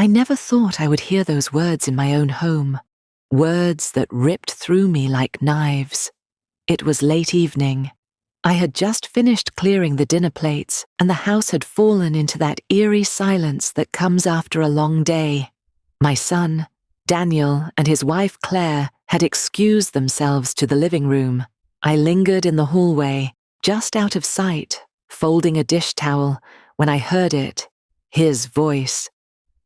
I never thought I would hear those words in my own home, words that ripped through me like knives. It was late evening. I had just finished clearing the dinner plates, and the house had fallen into that eerie silence that comes after a long day. My son, Daniel, and his wife Claire had excused themselves to the living room. I lingered in the hallway, just out of sight, folding a dish towel, when I heard it, his voice.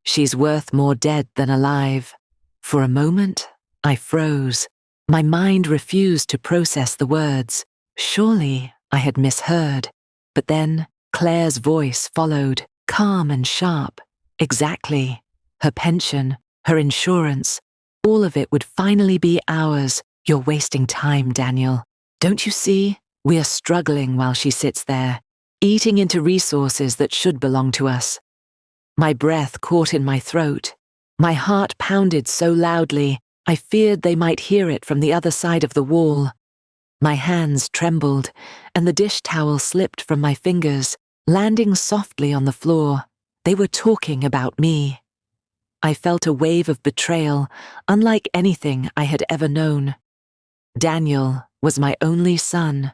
"She's worth more dead than alive." For a moment, I froze. My mind refused to process the words. Surely I had misheard. But then Claire's voice followed, calm and sharp. Exactly. Her pension, her insurance, all of it would finally be ours. "You're wasting time, Daniel. Don't you see? We are struggling while she sits there, eating into resources that should belong to us." My breath caught in my throat. My heart pounded so loudly, I feared they might hear it from the other side of the wall. My hands trembled, and the dish towel slipped from my fingers, landing softly on the floor. They were talking about me. I felt a wave of betrayal, unlike anything I had ever known. Daniel was my only son.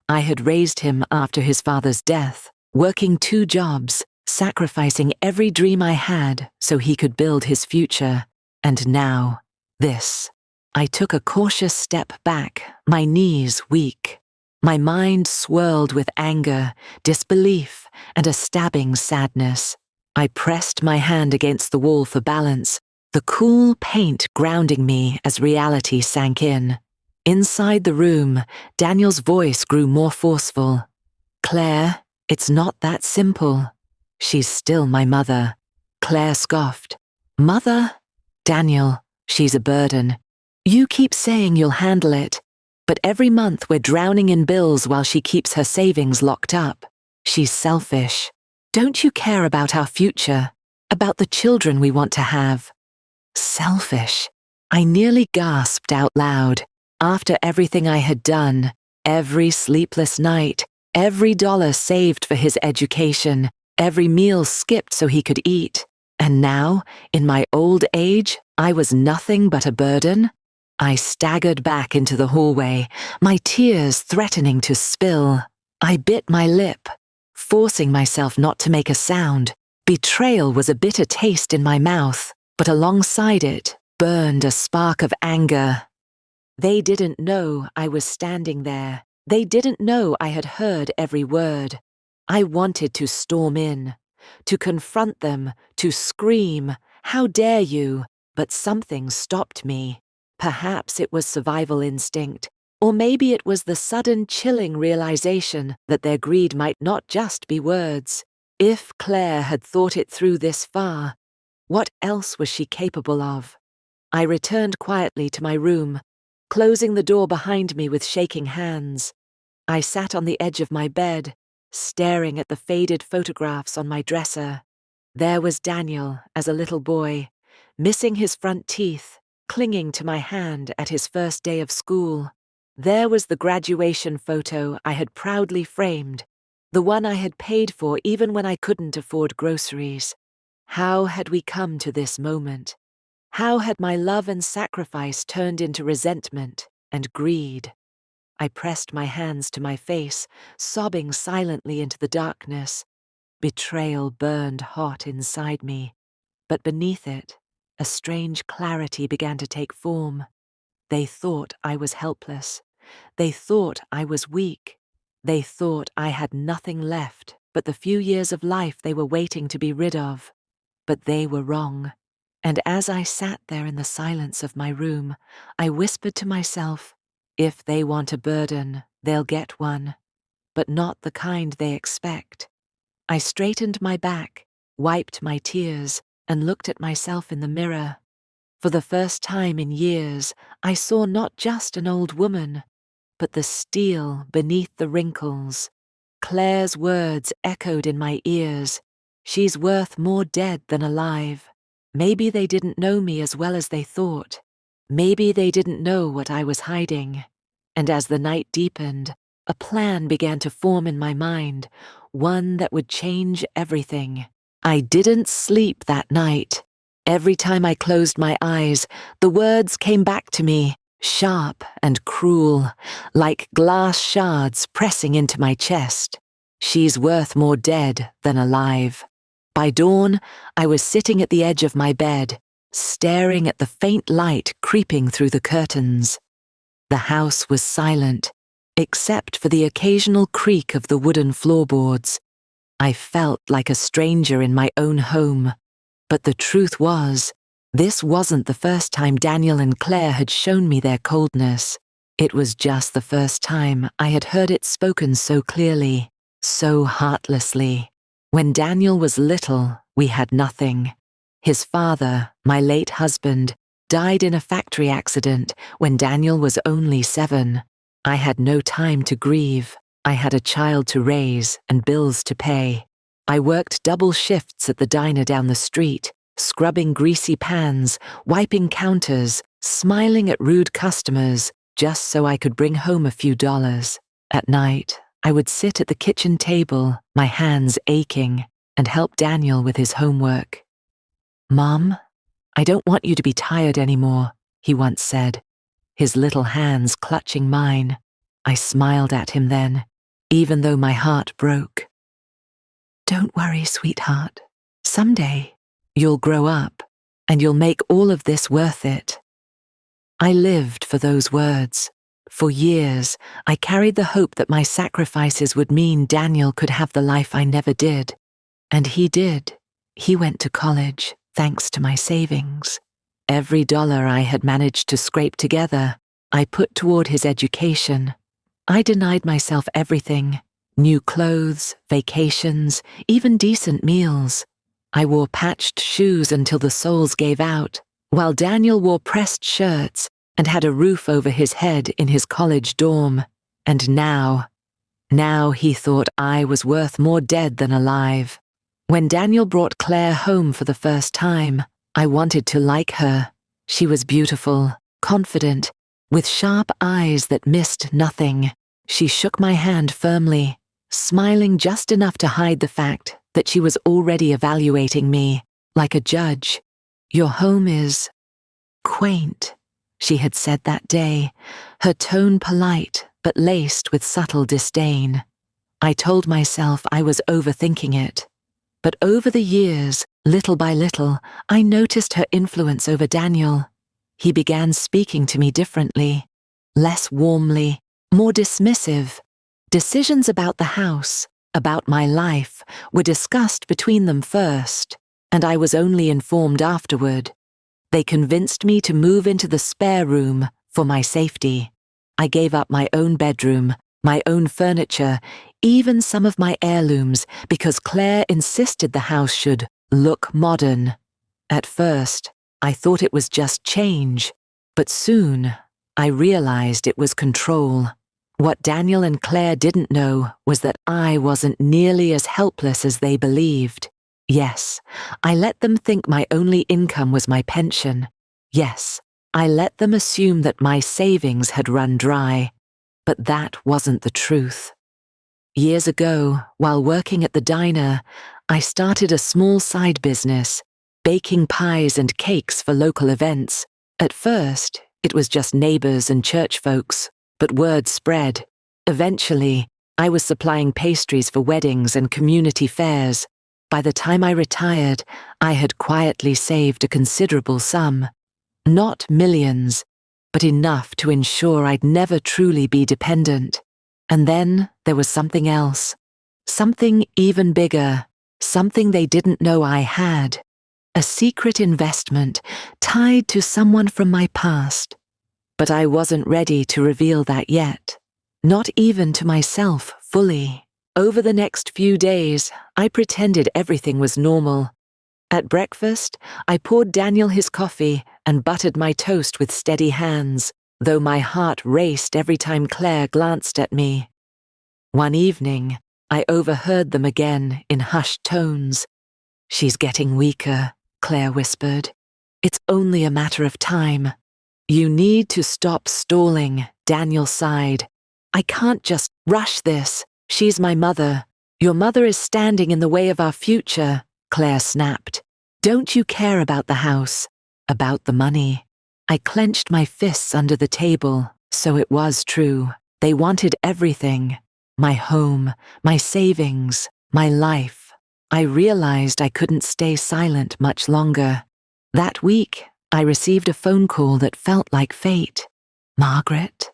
I had raised him after his father's death, working 2 jobs, sacrificing every dream I had so he could build his future. And now, this. I took a cautious step back, my knees weak. My mind swirled with anger, disbelief, and a stabbing sadness. I pressed my hand against the wall for balance, the cool paint grounding me as reality sank in. Inside the room, Daniel's voice grew more forceful. "Claire, it's not that simple. She's still my mother." Claire scoffed. "Mother? Daniel, she's a burden. You keep saying you'll handle it, but every month we're drowning in bills while she keeps her savings locked up. She's selfish. Don't you care about our future, about the children we want to have?" Selfish. I nearly gasped out loud. After everything I had done, every sleepless night, every dollar saved for his education, every meal skipped so he could eat, and now, in my old age, I was nothing but a burden? I staggered back into the hallway, my tears threatening to spill. I bit my lip, forcing myself not to make a sound. Betrayal was a bitter taste in my mouth, but alongside it burned a spark of anger. They didn't know I was standing there. They didn't know I had heard every word. I wanted to storm in, to confront them, to scream, "How dare you?" But something stopped me. Perhaps it was survival instinct, or maybe it was the sudden chilling realization that their greed might not just be words. If Claire had thought it through this far, what else was she capable of? I returned quietly to my room, closing the door behind me with shaking hands. I sat on the edge of my bed, staring at the faded photographs on my dresser. There was Daniel as a little boy, missing his front teeth, clinging to my hand at his first day of school. There was the graduation photo I had proudly framed, the one I had paid for even when I couldn't afford groceries. How had we come to this moment? How had my love and sacrifice turned into resentment and greed? I pressed my hands to my face, sobbing silently into the darkness. Betrayal burned hot inside me, but beneath it, a strange clarity began to take form. They thought I was helpless. They thought I was weak. They thought I had nothing left but the few years of life they were waiting to be rid of. But they were wrong. And as I sat there in the silence of my room, I whispered to myself, if they want a burden, they'll get one, but not the kind they expect. I straightened my back, wiped my tears, and looked at myself in the mirror. For the first time in years, I saw not just an old woman, but the steel beneath the wrinkles. Claire's words echoed in my ears. She's worth more dead than alive. Maybe they didn't know me as well as they thought. Maybe they didn't know what I was hiding. And as the night deepened, a plan began to form in my mind, one that would change everything. I didn't sleep that night. Every time I closed my eyes, the words came back to me, sharp and cruel, like glass shards pressing into my chest. She's worth more dead than alive. By dawn, I was sitting at the edge of my bed, staring at the faint light creeping through the curtains. The house was silent, except for the occasional creak of the wooden floorboards. I felt like a stranger in my own home. But the truth was, this wasn't the first time Daniel and Claire had shown me their coldness. It was just the first time I had heard it spoken so clearly, so heartlessly. When Daniel was little, we had nothing. His father, my late husband, died in a factory accident when Daniel was only 7. I had no time to grieve. I had a child to raise and bills to pay. I worked double shifts at the diner down the street, scrubbing greasy pans, wiping counters, smiling at rude customers, just so I could bring home a few dollars. At night, I would sit at the kitchen table, my hands aching, and help Daniel with his homework. "Mom, I don't want you to be tired anymore," he once said, his little hands clutching mine. I smiled at him then, even though my heart broke. "Don't worry, sweetheart. Someday, you'll grow up, and you'll make all of this worth it." I lived for those words. For years, I carried the hope that my sacrifices would mean Daniel could have the life I never did. And he did. He went to college, thanks to my savings. Every dollar I had managed to scrape together, I put toward his education. I denied myself everything: new clothes, vacations, even decent meals. I wore patched shoes until the soles gave out, while Daniel wore pressed shirts and had a roof over his head in his college dorm. And now he thought I was worth more dead than alive. When Daniel brought Claire home for the first time, I wanted to like her. She was beautiful, confident, with sharp eyes that missed nothing. She shook my hand firmly, smiling just enough to hide the fact that she was already evaluating me, like a judge. "Your home is quaint," she had said that day, her tone polite but laced with subtle disdain. I told myself I was overthinking it. But over the years, little by little, I noticed her influence over Daniel. He began speaking to me differently, less warmly, more dismissive. Decisions about the house, about my life, were discussed between them first, and I was only informed afterward. They convinced me to move into the spare room for my safety. I gave up my own bedroom, my own furniture, even some of my heirlooms, because Claire insisted the house should look modern. At first, I thought it was just change, but soon I realized it was control. What Daniel and Claire didn't know was that I wasn't nearly as helpless as they believed. Yes, I let them think my only income was my pension. Yes, I let them assume that my savings had run dry. But that wasn't the truth. Years ago, while working at the diner, I started a small side business, baking pies and cakes for local events. At first, it was just neighbors and church folks, but word spread. Eventually, I was supplying pastries for weddings and community fairs. By the time I retired, I had quietly saved a considerable sum. Not millions, but enough to ensure I'd never truly be dependent. And then there was something else. Something even bigger. Something they didn't know I had. A secret investment tied to someone from my past. But I wasn't ready to reveal that yet. Not even to myself fully. Over the next few days, I pretended everything was normal. At breakfast, I poured Daniel his coffee and buttered my toast with steady hands, though my heart raced every time Claire glanced at me. One evening, I overheard them again in hushed tones. "She's getting weaker," Claire whispered. "It's only a matter of time." "You need to stop stalling," Daniel sighed. "I can't just rush this. She's my mother. Your mother is standing in the way of our future," Claire snapped. Don't you care about the house, about the money? I clenched my fists under the table, so it was true. They wanted everything. My home, my savings, my life. I realized I couldn't stay silent much longer. That week, I received a phone call that felt like fate. "Margaret?"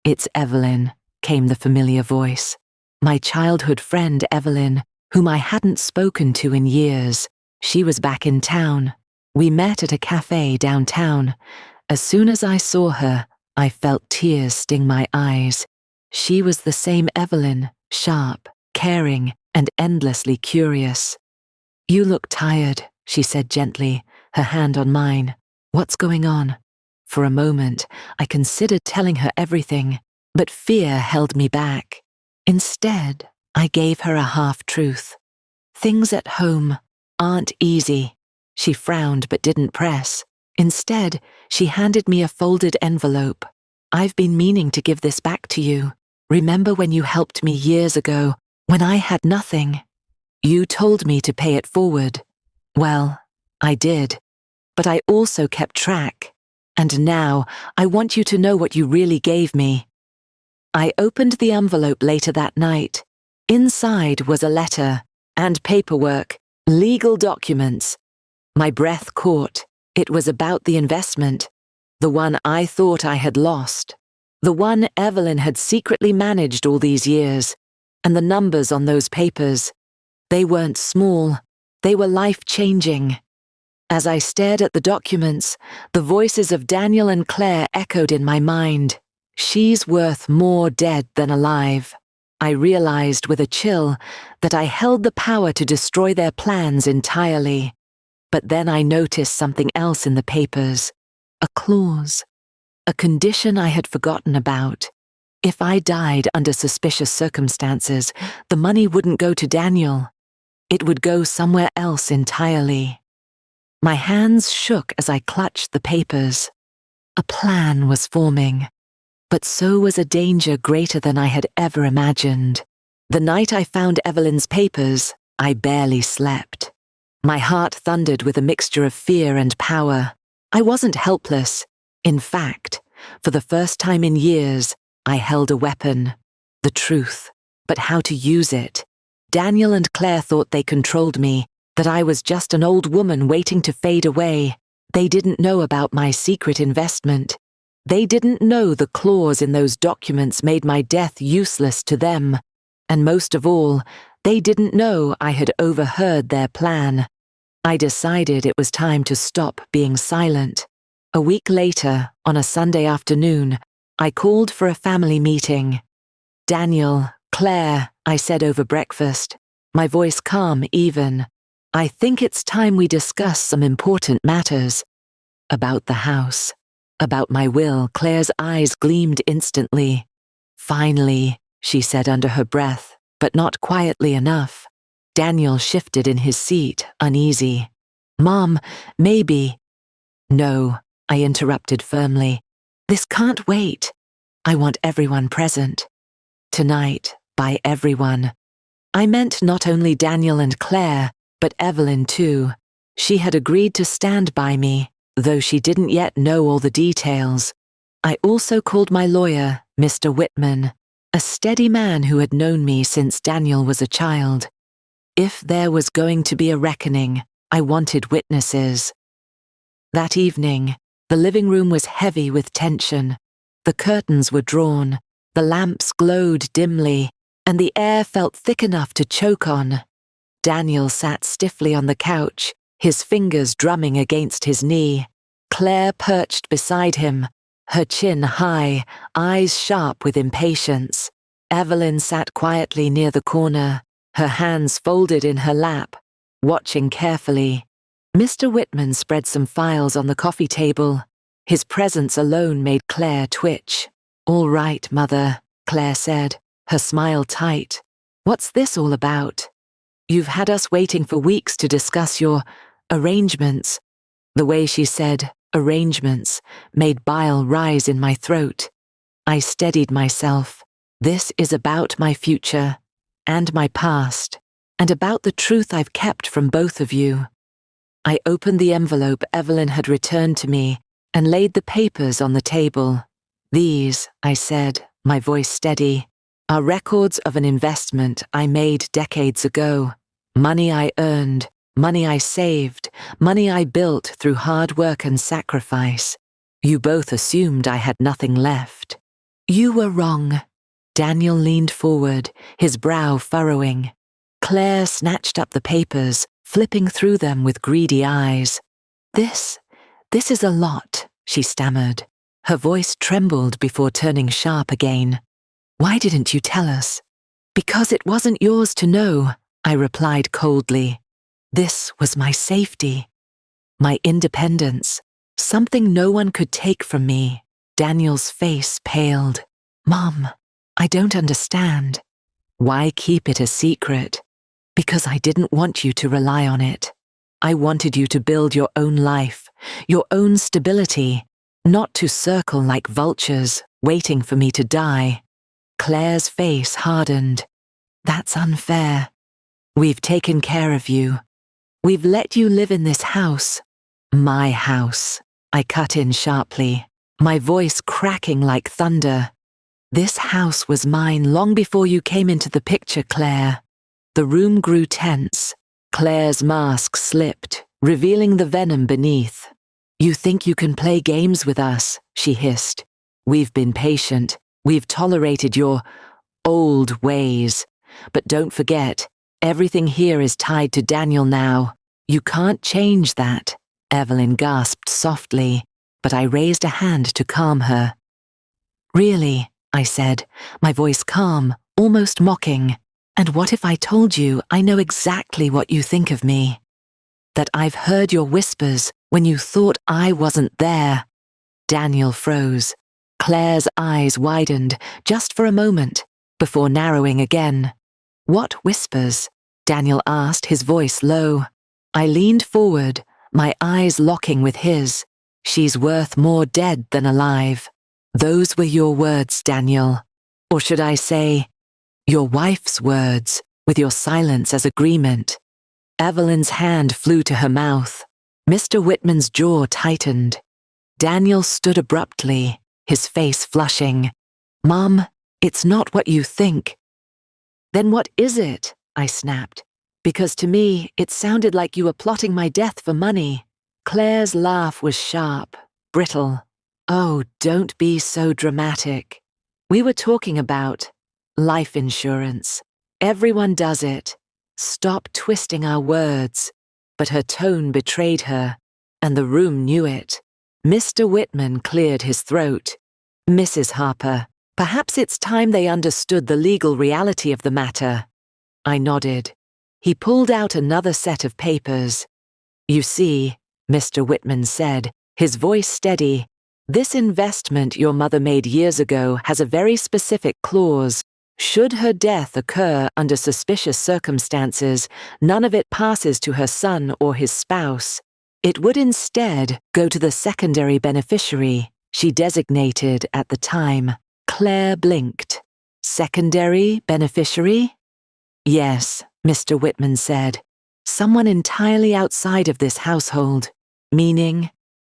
"It's Evelyn," came the familiar voice. My childhood friend Evelyn, whom I hadn't spoken to in years. She was back in town. We met at a cafe downtown. As soon as I saw her, I felt tears sting my eyes. She was the same Evelyn, sharp, caring, and endlessly curious. "You look tired," she said gently, her hand on mine. "What's going on?" For a moment, I considered telling her everything, but fear held me back. Instead, I gave her a half-truth. "Things at home aren't easy." She frowned but didn't press. Instead, she handed me a folded envelope. "I've been meaning to give this back to you. Remember when you helped me years ago, when I had nothing? You told me to pay it forward. Well, I did. But I also kept track. And now, I want you to know what you really gave me." I opened the envelope later that night. Inside was a letter, and paperwork, legal documents. My breath caught. It was about the investment, the one I thought I had lost, the one Evelyn had secretly managed all these years, and the numbers on those papers. They weren't small, they were life-changing. As I stared at the documents, the voices of Daniel and Claire echoed in my mind. She's worth more dead than alive. I realized with a chill that I held the power to destroy their plans entirely. But then I noticed something else in the papers. A clause. A condition I had forgotten about. If I died under suspicious circumstances, the money wouldn't go to Daniel. It would go somewhere else entirely. My hands shook as I clutched the papers. A plan was forming. But so was a danger greater than I had ever imagined. The night I found Evelyn's papers, I barely slept. My heart thundered with a mixture of fear and power. I wasn't helpless. In fact, for the first time in years, I held a weapon. The truth. But how to use it? Daniel and Claire thought they controlled me, that I was just an old woman waiting to fade away. They didn't know about my secret investment. They didn't know the clause in those documents made my death useless to them. And most of all, they didn't know I had overheard their plan. I decided it was time to stop being silent. A week later, on a Sunday afternoon, I called for a family meeting. "Daniel, Claire," I said over breakfast, my voice calm, even. "I think it's time we discuss some important matters. About the house. About my will." Claire's eyes gleamed instantly. "Finally," she said under her breath, but not quietly enough. Daniel shifted in his seat, uneasy. "Mom, maybe—" "No," I interrupted firmly. "This can't wait. I want everyone present. Tonight, by everyone." I meant not only Daniel and Claire, but Evelyn too. She had agreed to stand by me, though she didn't yet know all the details. I also called my lawyer, Mr. Whitman, a steady man who had known me since Daniel was a child. If there was going to be a reckoning, I wanted witnesses. That evening, the living room was heavy with tension. The curtains were drawn, the lamps glowed dimly, and the air felt thick enough to choke on. Daniel sat stiffly on the couch, his fingers drumming against his knee. Claire perched beside him, her chin high, eyes sharp with impatience. Evelyn sat quietly near the corner, her hands folded in her lap, watching carefully. Mr. Whitman spread some files on the coffee table. His presence alone made Claire twitch. "All right, Mother," Claire said, her smile tight. "What's this all about? You've had us waiting for weeks to discuss your arrangements." The way she said arrangements made bile rise in my throat. I steadied myself. This is about my future, and my past, and about the truth I've kept from both of you. I opened the envelope Evelyn had returned to me and laid the papers on the table. "These," I said, my voice steady, "are records of an investment I made decades ago. Money I earned, money I saved, money I built through hard work and sacrifice. You both assumed I had nothing left. You were wrong." Daniel leaned forward, his brow furrowing. Claire snatched up the papers, flipping through them with greedy eyes. This is a lot," she stammered. Her voice trembled before turning sharp again. "Why didn't you tell us?" "Because it wasn't yours to know," I replied coldly. "This was my safety, my independence, something no one could take from me." Daniel's face paled. "Mom, I don't understand." "Why keep it a secret?" "Because I didn't want you to rely on it. I wanted you to build your own life, your own stability, not to circle like vultures, waiting for me to die." Claire's face hardened. "That's unfair. We've taken care of you. We've let you live in this house." "My house," I cut in sharply, my voice cracking like thunder. "This house was mine long before you came into the picture, Claire." The room grew tense. Claire's mask slipped, revealing the venom beneath. "You think you can play games with us," she hissed. "We've been patient. We've tolerated your old ways. But don't forget, everything here is tied to Daniel now. You can't change that." Evelyn gasped softly, but I raised a hand to calm her. "Really?" I said, my voice calm, almost mocking. "And what if I told you I know exactly what you think of me? That I've heard your whispers when you thought I wasn't there?" Daniel froze. Claire's eyes widened just for a moment, before narrowing again. "What whispers?" Daniel asked, his voice low. I leaned forward, my eyes locking with his. "She's worth more dead than alive." "Those were your words, Daniel. Or should I say, your wife's words, with your silence as agreement." Evelyn's hand flew to her mouth. Mr. Whitman's jaw tightened. Daniel stood abruptly, his face flushing. "Mom, it's not what you think." "Then what is it?" I snapped. "Because to me, it sounded like you were plotting my death for money." Claire's laugh was sharp, brittle. "Oh, don't be so dramatic. We were talking about life insurance. Everyone does it. Stop twisting our words." But her tone betrayed her, and the room knew it. Mr. Whitman cleared his throat. "Mrs. Harper, perhaps it's time they understood the legal reality of the matter." I nodded. He pulled out another set of papers. "You see," Mr. Whitman said, his voice steady, "this investment your mother made years ago has a very specific clause. Should her death occur under suspicious circumstances, none of it passes to her son or his spouse. It would instead go to the secondary beneficiary she designated at the time." Claire blinked. "Secondary beneficiary?" "Yes," Mr. Whitman said. "Someone entirely outside of this household. Meaning,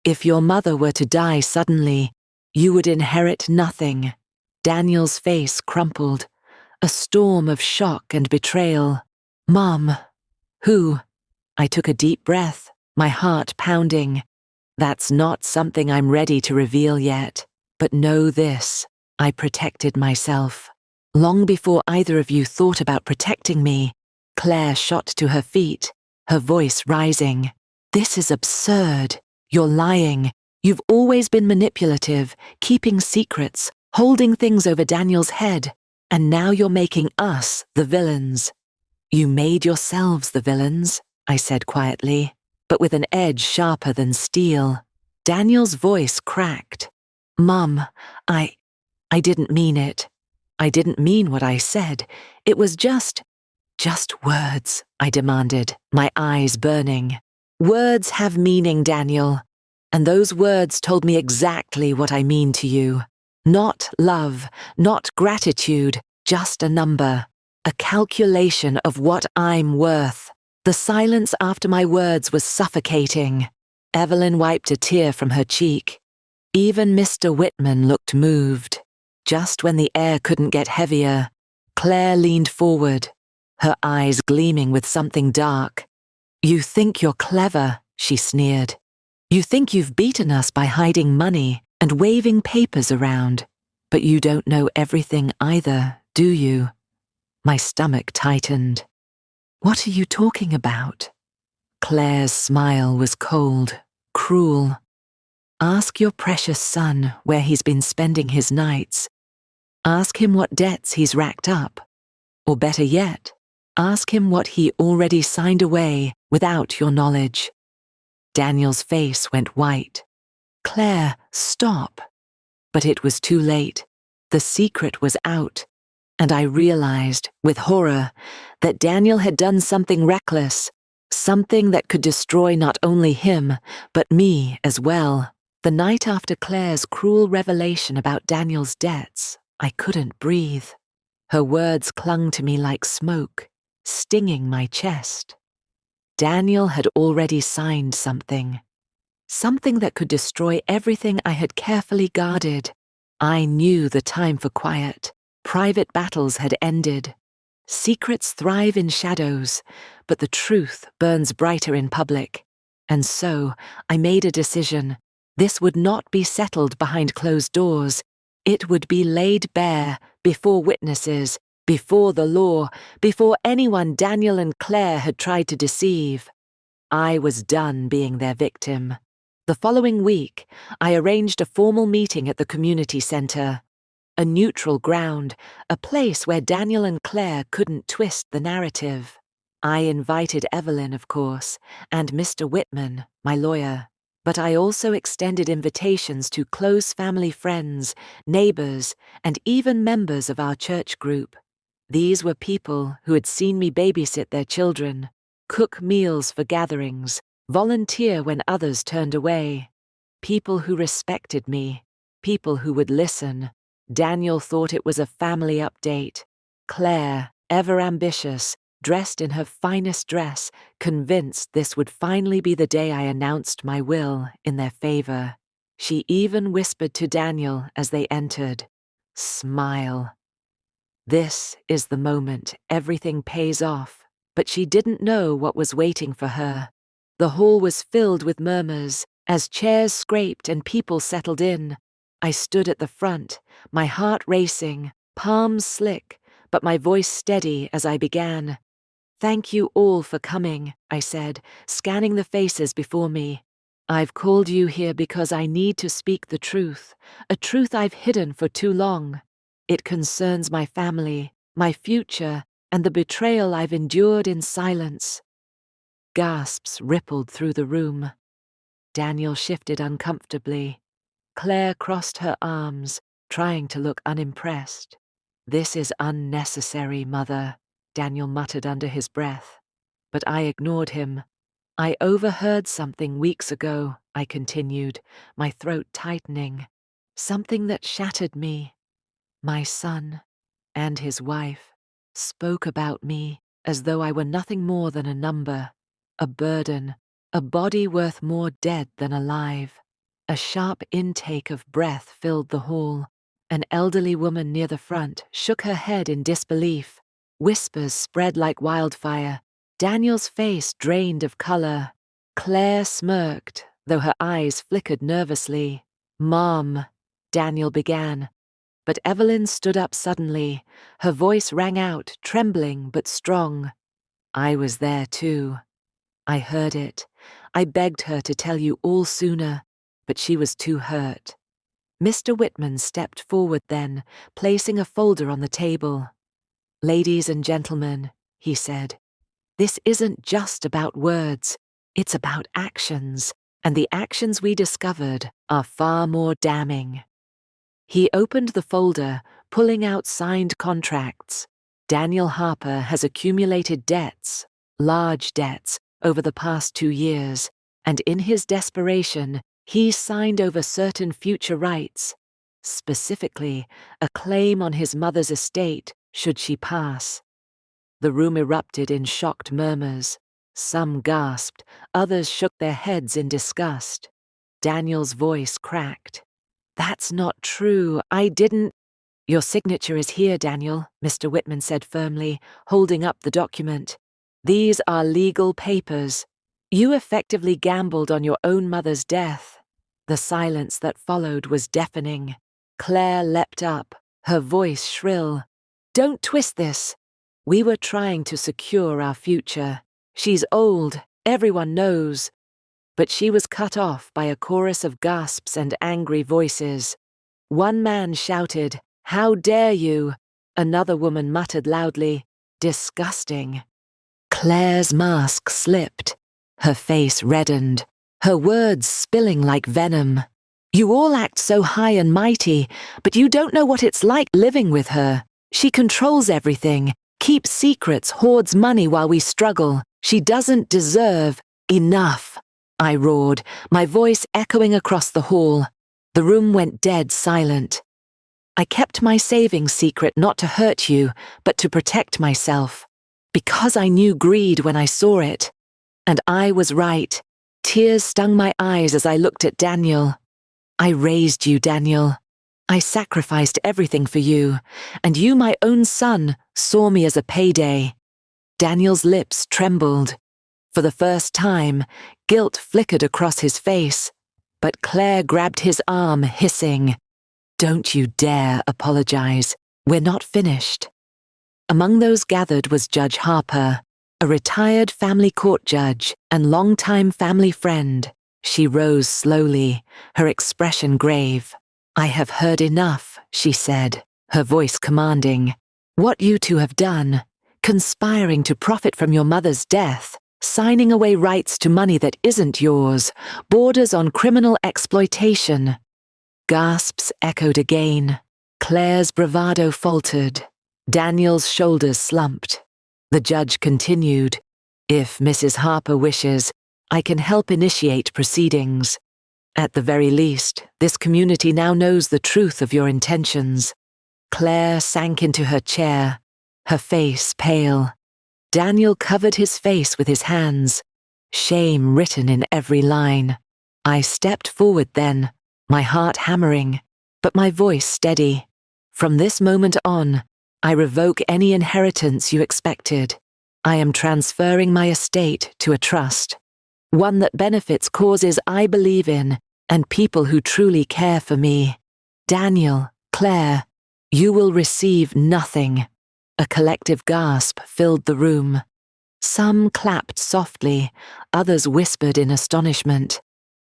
if your mother were to die suddenly, you would inherit nothing." Daniel's face crumpled, a storm of shock and betrayal. "Mom, who?" I took a deep breath, my heart pounding. "That's not something I'm ready to reveal yet. But know this, I protected myself. Long before either of you thought about protecting me." Claire shot to her feet, her voice rising. "This is absurd. You're lying. You've always been manipulative, keeping secrets, holding things over Daniel's head, and now you're making us the villains." "You made yourselves the villains," I said quietly, but with an edge sharper than steel. Daniel's voice cracked. "Mum, I didn't mean it. I didn't mean what I said. It was just words," I demanded, my eyes burning. "Words have meaning, Daniel. And those words told me exactly what I mean to you. Not love, not gratitude, just a number. A calculation of what I'm worth." The silence after my words was suffocating. Evelyn wiped a tear from her cheek. Even Mr. Whitman looked moved. Just when the air couldn't get heavier, Claire leaned forward, her eyes gleaming with something dark. "You think you're clever," she sneered. "You think you've beaten us by hiding money and waving papers around. But you don't know everything either, do you?" My stomach tightened. "What are you talking about?" Claire's smile was cold, cruel. "Ask your precious son where he's been spending his nights. Ask him what debts he's racked up. Or better yet, ask him what he already signed away without your knowledge." Daniel's face went white. "Claire, stop." But it was too late. The secret was out, and I realized, with horror, that Daniel had done something reckless, something that could destroy not only him, but me as well. The night after Claire's cruel revelation about Daniel's debts, I couldn't breathe. Her words clung to me like smoke, stinging my chest. Daniel had already signed something. Something that could destroy everything I had carefully guarded. I knew the time for quiet. Private battles had ended. Secrets thrive in shadows, but the truth burns brighter in public. And so, I made a decision. This would not be settled behind closed doors. It would be laid bare, before witnesses, before the law, before anyone Daniel and Claire had tried to deceive. I was done being their victim. The following week, I arranged a formal meeting at the community center. A neutral ground, a place where Daniel and Claire couldn't twist the narrative. I invited Evelyn, of course, and Mr. Whitman, my lawyer. But I also extended invitations to close family friends, neighbors, and even members of our church group. These were people who had seen me babysit their children, cook meals for gatherings, volunteer when others turned away. People who respected me, people who would listen. Daniel thought it was a family update. Claire, ever ambitious, dressed in her finest dress, convinced this would finally be the day I announced my will in their favor. She even whispered to Daniel as they entered, "Smile." This is the moment everything pays off, but she didn't know what was waiting for her. The hall was filled with murmurs as chairs scraped and people settled in. I stood at the front, my heart racing, palms slick, but my voice steady as I began. "Thank you all for coming," I said, scanning the faces before me. "I've called you here because I need to speak the truth, a truth I've hidden for too long. It concerns my family, my future, and the betrayal I've endured in silence." Gasps rippled through the room. Daniel shifted uncomfortably. Claire crossed her arms, trying to look unimpressed. "This is unnecessary, Mother," Daniel muttered under his breath. But I ignored him. "I overheard something weeks ago," I continued, my throat tightening. "Something that shattered me. My son, and his wife, spoke about me as though I were nothing more than a number, a burden, a body worth more dead than alive." A sharp intake of breath filled the hall. An elderly woman near the front shook her head in disbelief. Whispers spread like wildfire. Daniel's face drained of color. Claire smirked, though her eyes flickered nervously. "Mom," Daniel began. But Evelyn stood up suddenly. Her voice rang out, trembling but strong. "I was there too. I heard it. I begged her to tell you all sooner, but she was too hurt." Mr. Whitman stepped forward then, placing a folder on the table. "Ladies and gentlemen," he said, "this isn't just about words. It's about actions, and the actions we discovered are far more damning." He opened the folder, pulling out signed contracts. Daniel Harper has accumulated debts, large debts, over the past 2 years, and in his desperation, he signed over certain future rights, specifically a claim on his mother's estate should she pass. The room erupted in shocked murmurs. Some gasped, others shook their heads in disgust. Daniel's voice cracked. "That's not true. I didn't—" "Your signature is here, Daniel," Mr. Whitman said firmly, holding up the document. "These are legal papers. You effectively gambled on your own mother's death." The silence that followed was deafening. Claire leapt up, her voice shrill. "Don't twist this. We were trying to secure our future. She's old, everyone knows." But she was cut off by a chorus of gasps and angry voices. One man shouted, "How dare you?" Another woman muttered loudly, "Disgusting." Claire's mask slipped. Her face reddened, her words spilling like venom. "You all act so high and mighty, but you don't know what it's like living with her. She controls everything, keeps secrets, hoards money while we struggle. She doesn't deserve—" "Enough!" I roared, my voice echoing across the hall. The room went dead silent. "I kept my savings secret not to hurt you, but to protect myself. Because I knew greed when I saw it. And I was right. Tears stung my eyes as I looked at Daniel. I raised you, Daniel. I sacrificed everything for you, and you, my own son, saw me as a payday." Daniel's lips trembled. For the first time, guilt flickered across his face, but Claire grabbed his arm, hissing, "Don't you dare apologize. We're not finished." Among those gathered was Judge Harper, a retired family court judge and longtime family friend. She rose slowly, her expression grave. "I have heard enough," she said, her voice commanding. "What you two have done, conspiring to profit from your mother's death, signing away rights to money that isn't yours, borders on criminal exploitation." Gasps echoed again. Claire's bravado faltered. Daniel's shoulders slumped. The judge continued, "If Mrs. Harper wishes, I can help initiate proceedings. At the very least, this community now knows the truth of your intentions." Claire sank into her chair, her face pale. Daniel covered his face with his hands, shame written in every line. I stepped forward then, my heart hammering, but my voice steady. "From this moment on, I revoke any inheritance you expected. I am transferring my estate to a trust, one that benefits causes I believe in and people who truly care for me. Daniel, Claire, you will receive nothing." A collective gasp filled the room. Some clapped softly, others whispered in astonishment.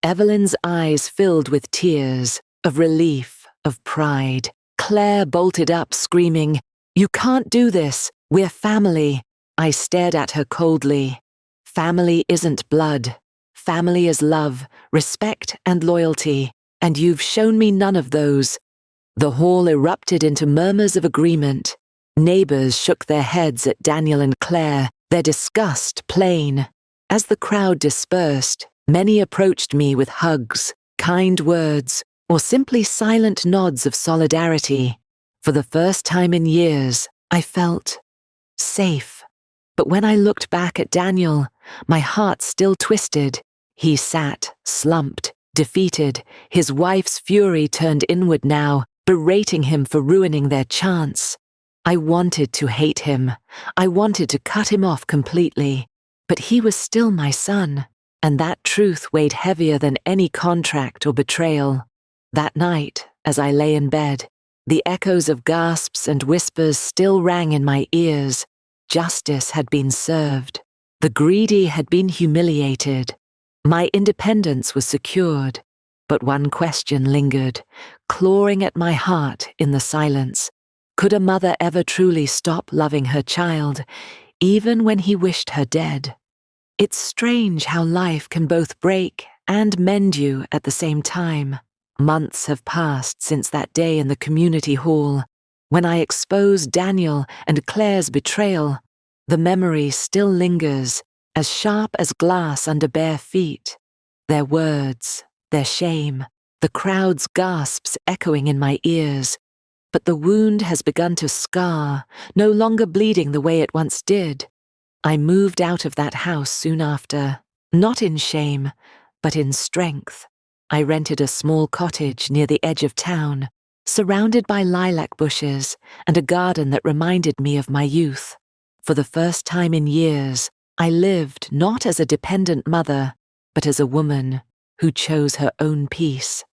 Evelyn's eyes filled with tears, of relief, of pride. Claire bolted up, screaming, "You can't do this, we're family." I stared at her coldly. Family isn't blood. Family is love, respect, and loyalty, and you've shown me none of those. The hall erupted into murmurs of agreement. Neighbors shook their heads at Daniel and Claire, their disgust plain. As the crowd dispersed, many approached me with hugs, kind words, or simply silent nods of solidarity. For the first time in years, I felt safe. But when I looked back at Daniel, my heart still twisted. He sat, slumped, defeated, his wife's fury turned inward now, berating him for ruining their chance. I wanted to hate him. I wanted to cut him off completely. But he was still my son, and that truth weighed heavier than any contract or betrayal. That night, as I lay in bed, the echoes of gasps and whispers still rang in my ears. Justice had been served. The greedy had been humiliated. My independence was secured. But one question lingered, clawing at my heart in the silence. Could a mother ever truly stop loving her child, even when he wished her dead? It's strange how life can both break and mend you at the same time. Months have passed since that day in the community hall, when I exposed Daniel and Claire's betrayal. The memory still lingers, as sharp as glass under bare feet. Their words, their shame, the crowd's gasps echoing in my ears. But the wound has begun to scar, no longer bleeding the way it once did. I moved out of that house soon after, not in shame, but in strength. I rented a small cottage near the edge of town, surrounded by lilac bushes and a garden that reminded me of my youth. For the first time in years, I lived not as a dependent mother, but as a woman who chose her own peace.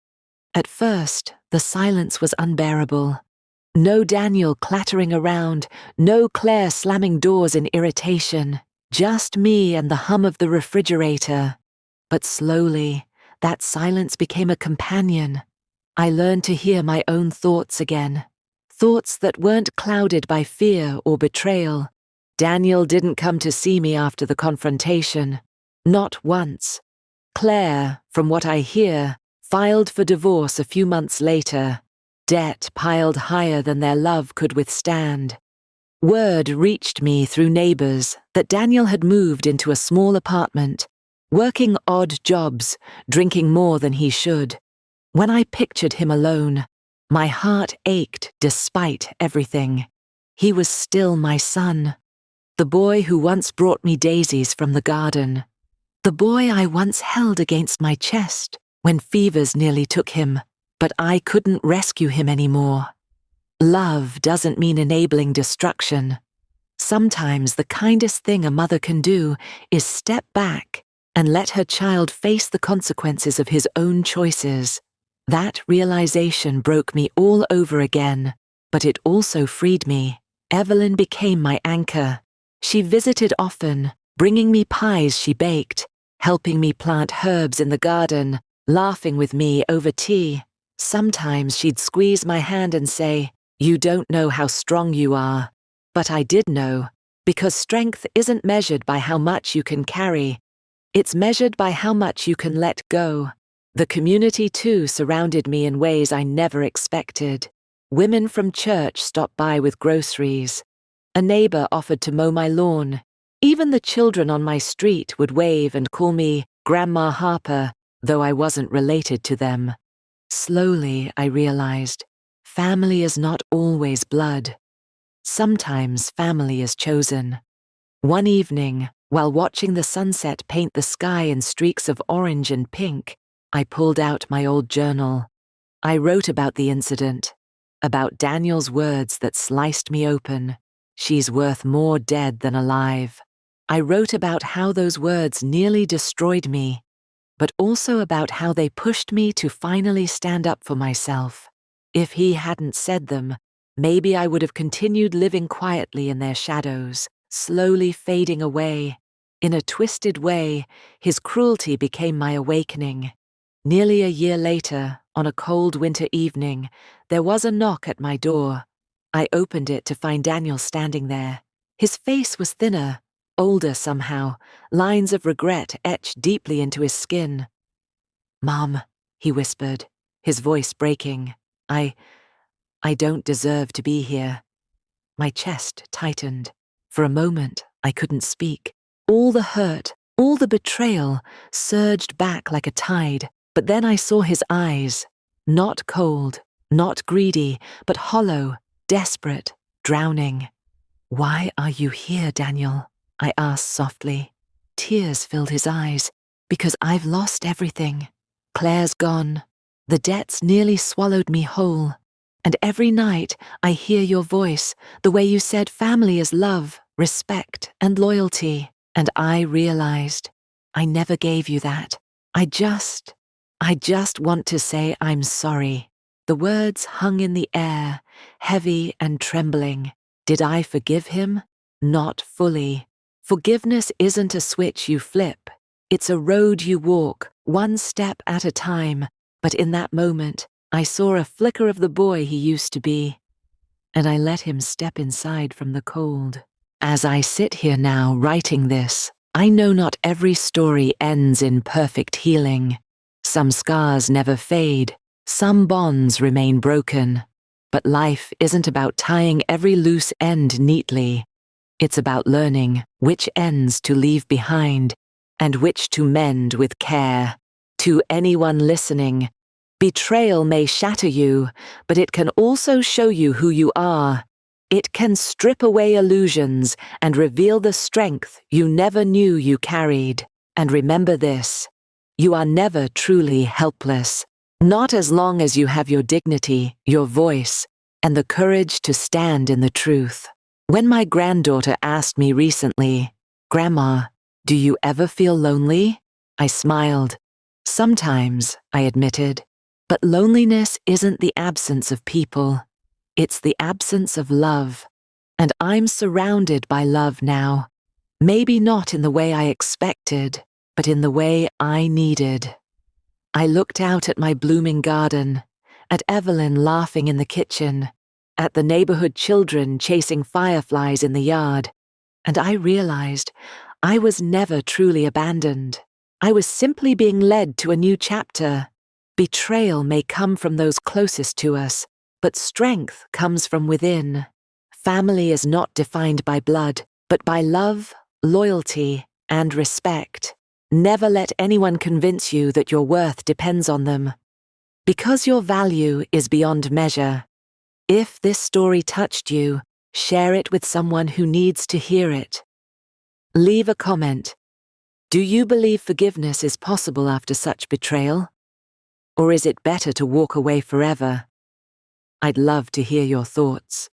At first, the silence was unbearable. No Daniel clattering around, no Claire slamming doors in irritation, just me and the hum of the refrigerator. But slowly, that silence became a companion. I learned to hear my own thoughts again, thoughts that weren't clouded by fear or betrayal. Daniel didn't come to see me after the confrontation, not once. Claire, from what I hear, filed for divorce a few months later. Debt piled higher than their love could withstand. Word reached me through neighbors that Daniel had moved into a small apartment, working odd jobs, drinking more than he should. When I pictured him alone, my heart ached despite everything. He was still my son, the boy who once brought me daisies from the garden, the boy I once held against my chest when fevers nearly took him. But I couldn't rescue him anymore. Love doesn't mean enabling destruction. Sometimes the kindest thing a mother can do is step back and let her child face the consequences of his own choices. That realization broke me all over again, but it also freed me. Evelyn became my anchor. She visited often, bringing me pies she baked, helping me plant herbs in the garden, laughing with me over tea. Sometimes she'd squeeze my hand and say, "You don't know how strong you are." But I did know, because strength isn't measured by how much you can carry. It's measured by how much you can let go. The community too surrounded me in ways I never expected. Women from church stopped by with groceries. A neighbor offered to mow my lawn. Even the children on my street would wave and call me Grandma Harper, though I wasn't related to them. Slowly, I realized, family is not always blood. Sometimes family is chosen. One evening, while watching the sunset paint the sky in streaks of orange and pink, I pulled out my old journal. I wrote about the incident, about Daniel's words that sliced me open. "She's worth more dead than alive." I wrote about how those words nearly destroyed me, but also about how they pushed me to finally stand up for myself. If he hadn't said them, maybe I would have continued living quietly in their shadows, slowly fading away. In a twisted way, his cruelty became my awakening. Nearly a year later, on a cold winter evening, there was a knock at my door. I opened it to find Daniel standing there. His face was thinner, older somehow, lines of regret etched deeply into his skin. "Mom," he whispered, his voice breaking, I don't deserve to be here." My chest tightened. For a moment, I couldn't speak. All the hurt, all the betrayal surged back like a tide, but then I saw his eyes, not cold, not greedy, but hollow, desperate, drowning. "Why are you here, Daniel?" I asked softly. Tears filled his eyes. "Because I've lost everything. Claire's gone. The debts nearly swallowed me whole. And every night I hear your voice, the way you said family is love, respect, and loyalty. And I realized I never gave you that. I just want to say I'm sorry." The words hung in the air, heavy and trembling. Did I forgive him? Not fully. Forgiveness isn't a switch you flip. It's a road you walk, one step at a time. But in that moment, I saw a flicker of the boy he used to be, and I let him step inside from the cold. As I sit here now writing this, I know not every story ends in perfect healing. Some scars never fade, some bonds remain broken. But life isn't about tying every loose end neatly. It's about learning which ends to leave behind and which to mend with care. To anyone listening, betrayal may shatter you, but it can also show you who you are. It can strip away illusions and reveal the strength you never knew you carried. And remember this: you are never truly helpless, not as long as you have your dignity, your voice, and the courage to stand in the truth. When my granddaughter asked me recently, "Grandma, do you ever feel lonely?" I smiled. "Sometimes," I admitted, "but loneliness isn't the absence of people. It's the absence of love. And I'm surrounded by love now. Maybe not in the way I expected, but in the way I needed." I looked out at my blooming garden, at Evelyn laughing in the kitchen, at the neighborhood children chasing fireflies in the yard, and I realized I was never truly abandoned. I was simply being led to a new chapter. Betrayal may come from those closest to us, but strength comes from within. Family is not defined by blood, but by love, loyalty, and respect. Never let anyone convince you that your worth depends on them, because your value is beyond measure. If this story touched you, share it with someone who needs to hear it. Leave a comment. Do you believe forgiveness is possible after such betrayal? Or is it better to walk away forever? I'd love to hear your thoughts.